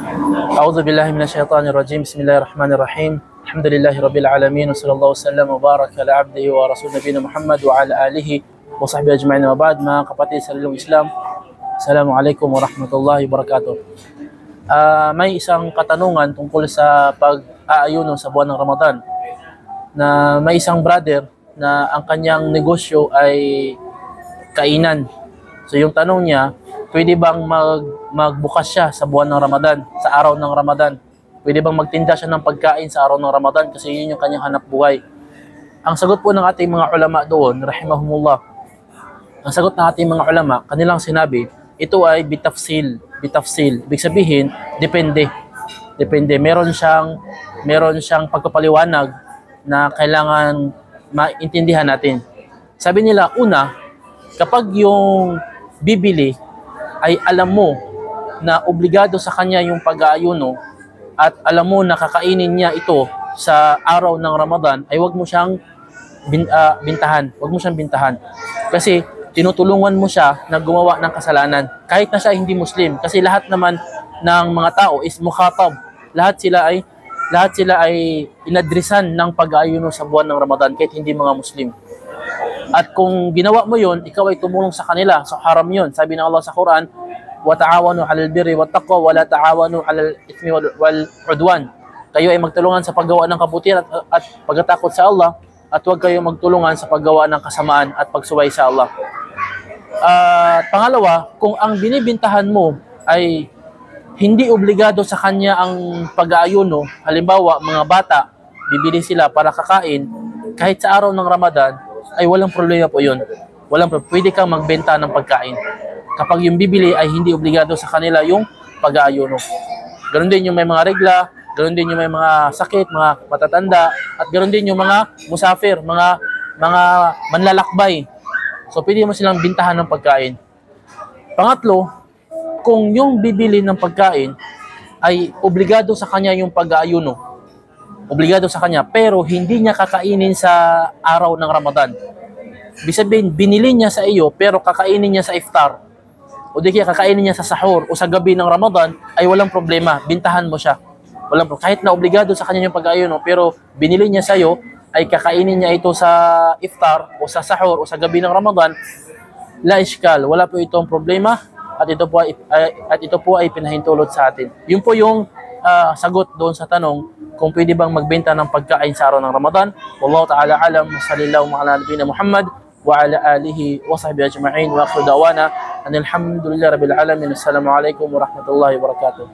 أعوذ بالله من الشيطان الرجيم. بسم الله الرحمن الرحيم. الحمد لله رب العالمين وصلى الله وسلم وبارك على عبده ورسول نبينا محمد وعلى آله وصحبه أجمعين. Wabad, mga kapatid sa religyong Islam, Assalamualaikum warahmatullahi wabarakatuh. May isang katanungan tungkol sa pag-aayuno sa buwan ng Ramadan, na may isang brother na ang kanyang negosyo ay kainan. So yung tanong niya, pwede bang magbukas siya sa buwan ng Ramadan, sa araw ng Ramadan? Pwede bang magtinda siya ng pagkain sa araw ng Ramadan kasi yun yung kanyang hanap buhay? Ang sagot po ng ating mga ulama doon, rahimahumullah, ang sagot ng ating mga ulama, kanilang sinabi, ito ay bitafsil. Ibig sabihin, depende. Meron siyang pagpapaliwanag na kailangan maintindihan natin. Sabi nila, una, kapag yung bibili ay alam mo na obligado sa kanya yung pag-aayuno at alam mo na kakainin niya ito sa araw ng Ramadan, ay wag mo siyang bintahan. Kasi tinutulungan mo siya na gumawa ng kasalanan kahit na siya hindi Muslim. Kasi lahat naman ng mga tao is mukhatab. Lahat sila ay inadresan ng pag-aayuno sa buwan ng Ramadan kahit hindi mga Muslim. At kung ginawa mo yon, ikaw ay tumulong sa kanila. So haram yon. Sabi ng Allah sa Quran, wa ta'awanu 'alal birri wat taqwa wa la ta'awanu 'alal ithmi wal 'udwan. Kayo ay magtulungan sa paggawa ng kabutihan at pagkatakot sa Allah, at huwag kayo magtulungan sa paggawa ng kasamaan at pagsuway sa Allah. At pangalawa, kung ang binibintahan mo ay hindi obligado sa kanya ang pag-aayuno, halimbawa mga bata, bibili sila para kakain, kahit sa araw ng Ramadan, ay walang problema po yun. Pwede kang magbenta ng pagkain kapag yung bibili ay hindi obligado sa kanila yung pag-aayuno. Ganon din yung may mga regla, ganon din yung may mga sakit, mga matatanda, at ganon din yung mga musafir, mga manlalakbay. So pwede mo silang bintahan ng pagkain. Pangatlo, kung yung bibili ng pagkain ay obligado sa kanya yung pag-aayuno, obligado sa kanya, pero hindi niya kakainin sa araw ng Ramadan. Ibig sabihin, binili niya sa iyo, pero kakainin niya sa iftar. O di kaya kakainin niya sa sahur o sa gabi ng Ramadan, ay walang problema, bintahan mo siya. Kahit na obligado sa kanya yung pag-aayuno, pero binili niya sa iyo, ay kakainin niya ito sa iftar o sa sahur o sa gabi ng Ramadan, la iskal, wala po itong problema, at ito po ay pinahintulot sa atin. Yun po yung sagot doon sa tanong kung pwede bang magbenta ng pagkain sa araw ng Ramadan. Wallahu ta'ala alam. Sallallahu ala nabiyina Muhammad wa ala alihi wa sahbihi ajma'in. Wa akhiru da'wana anil hamdulillahi rabbil alamin. Assalamualaikum warahmatullahi wabarakatuh.